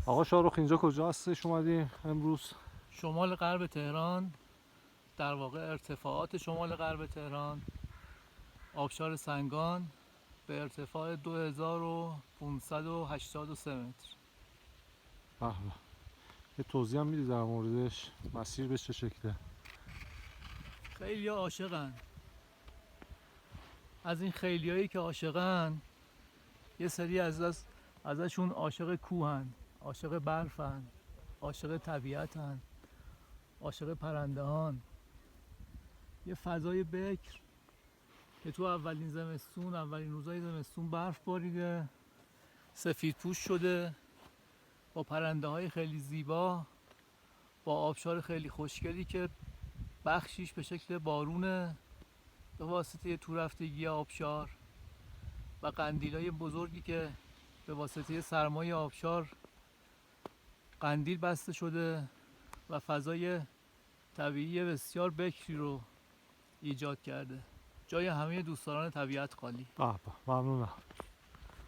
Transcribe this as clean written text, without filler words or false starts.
آقا شاروخ اینجا کجا هستش اومدیم امروز؟ شمال غرب تهران، در واقع ارتفاعات شمال غرب تهران، آبشار سنگان به ارتفاع 2583 متر. به به. یه توضیح هم میدی در موردش؟ مسیر به چه شکله؟ خیلی عاشقن. از این خیلیایی که عاشقن، یه سری ازشون عاشق کوهن، عاشق برفن، عاشق طبیعتن، عاشق پرندهان. یه فضای بکر که تو اولین روزای زمستون برف باریده، سفید پوش شده، با پرنده های خیلی زیبا، با آبشار خیلی خوشگلی که بخشیش به شکل بارونه به واسطه تو رفتگی آبشار و قندیلای بزرگی که به واسطه سرمای آبشار قندیل بسته شده و فضای طبیعی بسیار بکری رو ایجاد کرده. جای همه دوستداران طبیعت خالی. به به، ممنونم.